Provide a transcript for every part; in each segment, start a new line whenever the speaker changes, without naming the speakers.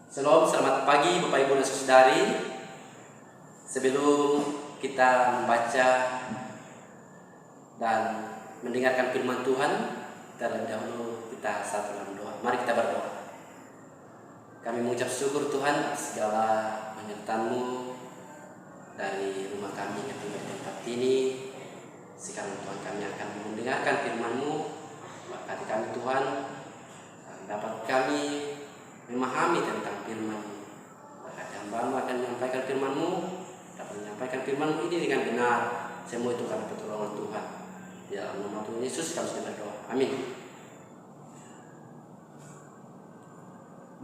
Shalom, selamat pagi Bapak Ibu dan Saudari. Sebelum kita membaca dan mendengarkan firman Tuhan, terlebih dahulu kita satu dalam doa. Mari kita berdoa. Kami mengucap syukur Tuhan atas segala penyertaan-Mu dari rumah kami yang tinggal di tempat ini. Sekarang Tuhan, kami akan mendengarkan firman-Mu. Berkati kami Tuhan, dapat kami memahami tentang firman-Mu. Berkati hamba-Mu akan menyampaikan firman-Mu, dapat menyampaikan firman-Mu ini dengan benar. Semua itu karena pertolongan Tuhan. Di dalam nama Tuhan Yesus kami sudah berdoa. Amin.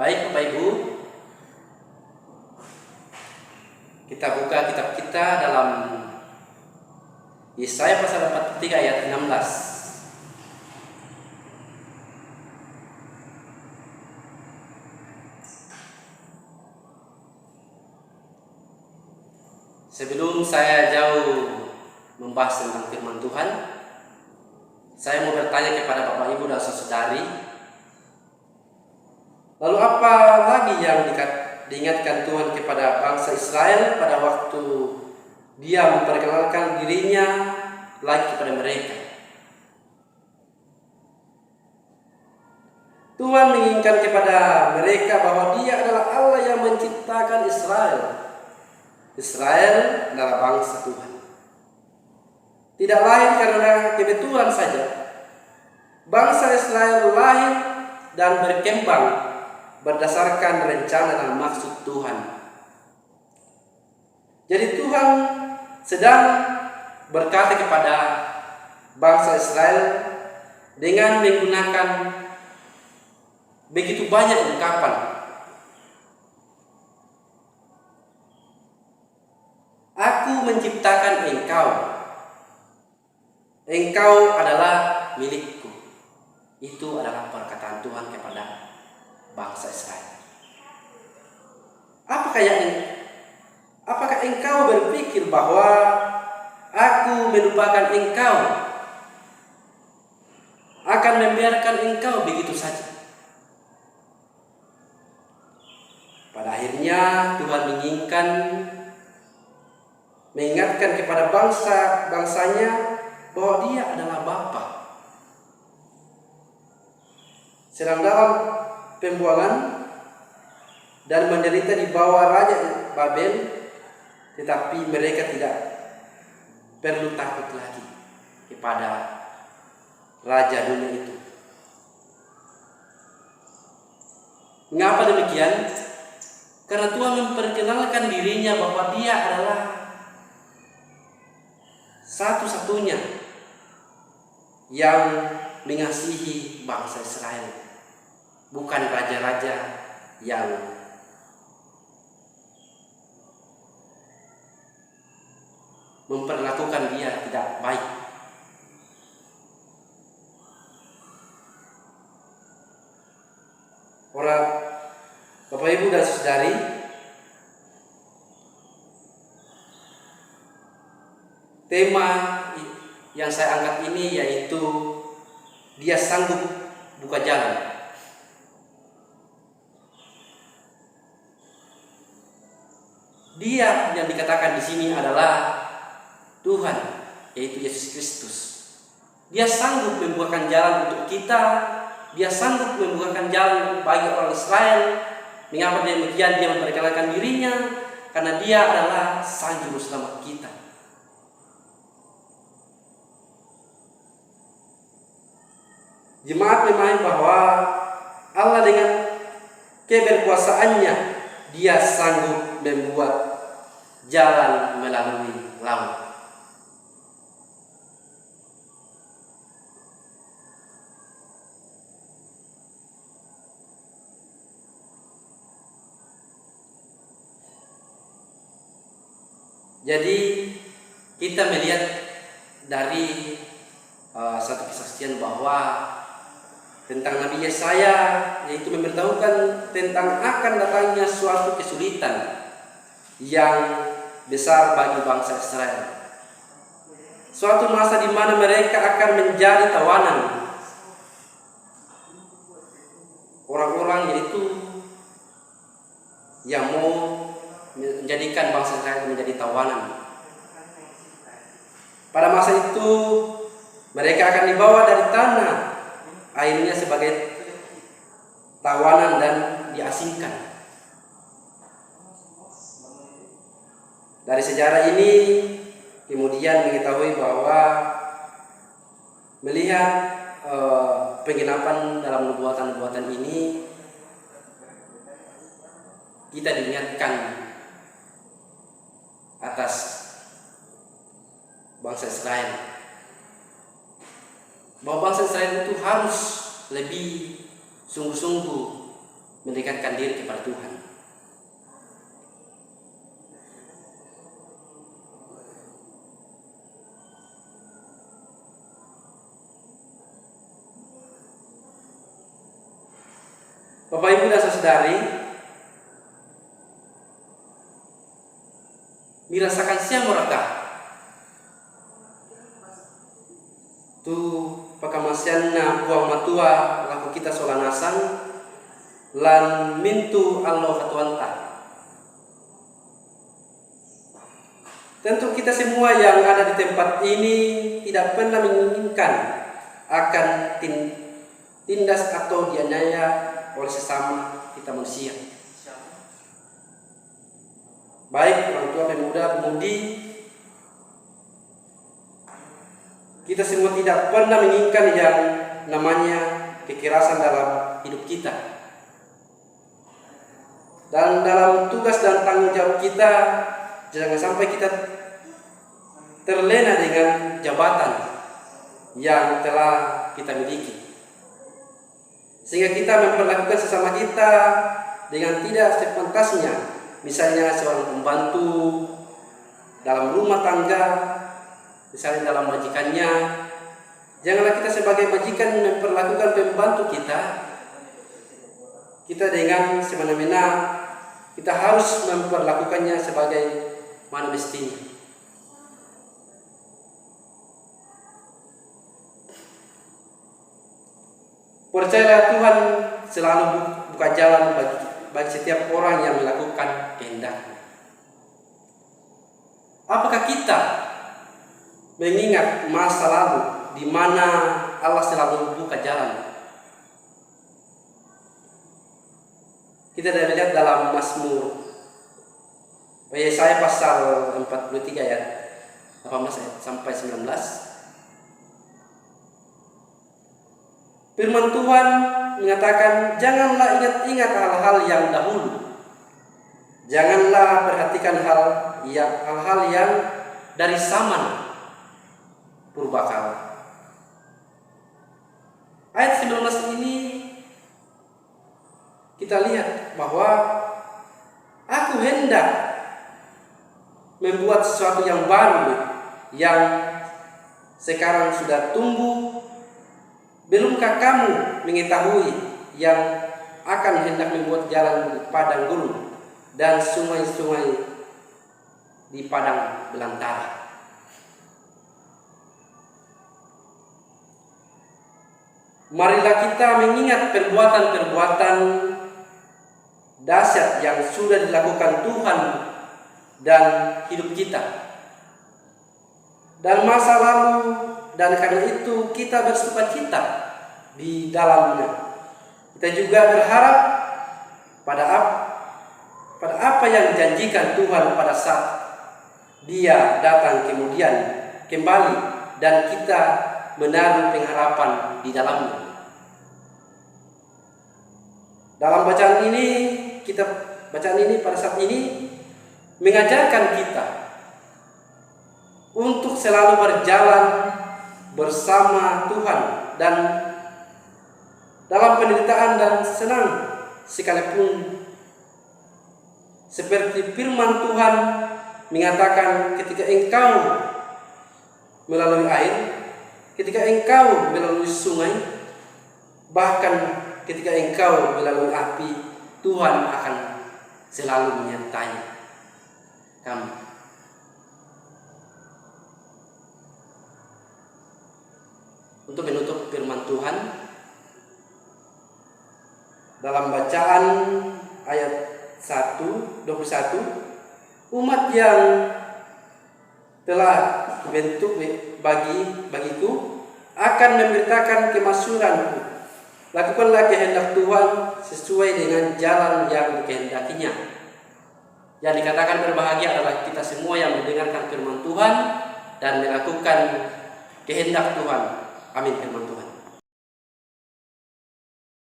Baik Bapak Ibu, kita buka kitab kita dalam Yesaya pasal 43 ayat 16. Sebelum saya jauh membahas tentang firman Tuhan, saya mau bertanya kepada Bapak Ibu dan Saudari, lalu apa lagi yang diingatkan Tuhan kepada bangsa Israel pada waktu Dia memperkenalkan dirinya lagi kepada mereka? Tuhan menginginkan kepada mereka bahwa Dia adalah Allah yang menciptakan Israel. Israel adalah bangsa Tuhan. Tidak lahir karena kebetulan saja. Bangsa Israel lahir dan berkembang berdasarkan rencana dan maksud Tuhan. Jadi Tuhan sedang berkata kepada bangsa Israel dengan menggunakan begitu banyak ungkapan. Aku menciptakan engkau. Engkau adalah milikku. Itu adalah perkataan Tuhan kepada bangsa Israel. Apakah engkau berpikir bahwa aku melupakan engkau, akan membiarkan engkau begitu saja? Pada akhirnya Tuhan mengingatkan kepada bangsanya bahwa Dia adalah Bapa. Sedang dalam pembuangan dan menderita di bawah Raja Babel, tetapi mereka tidak perlu takut lagi kepada raja dunia itu. Mengapa demikian? Karena Tuhan memperkenalkan dirinya bahwa Dia adalah satu-satunya yang mengasihi bangsa Israel, bukan raja-raja yang memperlakukan dia tidak baik. Orang Bapak Ibu dan Saudari, tema yang saya angkat ini yaitu Dia sanggup buka jalan. Dia yang dikatakan di sini adalah Tuhan, yaitu Yesus Kristus. Dia sanggup membukakan jalan untuk kita. Dia sanggup membukakan jalan bagi orang Israel. Mengapa demikian? Dia memperkenalkan dirinya karena Dia adalah Sang Juru Selamat kita. Jemaat memahami bahwa Allah dengan keberkuasaannya Dia sanggup membuat jalan melalui laut. Jadi kita melihat dari satu kesaksian bahwa tentang Nabi Yesaya, yaitu memberitahukan tentang akan datangnya suatu kesulitan yang besar bagi bangsa Israel. Suatu masa di mana mereka akan menjadi tawanan. Orang-orang yaitu menjadikan bangsa Israel menjadi tawanan. Pada masa itu mereka akan dibawa dari tanah airnya sebagai tawanan dan diasingkan. Dari sejarah ini kemudian mengetahui bahwa melihat penggenapan dalam nubuatan-nubuatan ini, kita diingatkan atas bangsa Israel, bahwa bangsa Israel itu harus lebih sungguh-sungguh mendekatkan diri kepada Tuhan. Bapak, Ibu, dan saudari, mirasakan siang mereka tu pakamasianna buang matua laku kita solanasan lan mintu Allah katuanta. Tentu kita semua yang ada di tempat ini tidak pernah menginginkan akan tindas atau dianiaya oleh sesama kita manusia, baik orang tua, pemuda, pemudi. Kita semua tidak pernah menginginkan yang namanya kekerasan dalam hidup kita. Dan dalam tugas dan tanggung jawab kita, jangan sampai kita terlena dengan jabatan yang telah kita miliki, sehingga kita memperlakukan sesama kita dengan tidak sepantasnya. Misalnya seorang pembantu dalam rumah tangga, misalnya dalam majikannya, janganlah kita sebagai majikan memperlakukan pembantu kita dengan semena-mena. Kita harus memperlakukannya sebagai mana mestinya. Percayalah, Tuhan selalu buka jalan bagi setiap orang yang melakukan kehendak-Nya. Apakah kita mengingat masa lalu di mana Allah selalu buka jalan? Kita dapat lihat dalam Mazmur Yesaya pasal 43 ayat 18 sampai 19. Firman Tuhan mengatakan, janganlah ingat-ingat hal-hal yang dahulu. Janganlah perhatikan hal-hal yang dari zaman purbakala. Ayat 19 ini kita lihat bahwa aku hendak membuat sesuatu yang baru yang sekarang sudah tumbuh. Belumkah kamu mengetahui yang akan hendak membuat jalan di padang gurun dan sungai-sungai di padang belantara? Marilah kita mengingat perbuatan-perbuatan dahsyat yang sudah dilakukan Tuhan dan hidup kita dan masa lalu. Dan karena itu kita bersukacita di dalamnya. Kita juga berharap pada apa yang dijanjikan Tuhan pada saat Dia datang kemudian kembali, dan kita menaruh pengharapan di dalamnya. Dalam bacaan ini pada saat ini mengajarkan kita untuk selalu berjalan bersama Tuhan dan dalam penderitaan dan senang sekalipun, seperti firman Tuhan mengatakan, ketika engkau melalui air, ketika engkau melalui sungai, bahkan ketika engkau melalui api, Tuhan akan selalu menyertai kamu. Untuk menutup firman Tuhan dalam bacaan ayat 21, umat yang telah dibentuk bagiku akan memberitakan kemaksuranku. Lakukanlah kehendak Tuhan sesuai dengan jalan yang dikehendakinya. Yang dikatakan berbahagia adalah kita semua yang mendengarkan firman Tuhan dan melakukan kehendak Tuhan. Amin, firman Tuhan.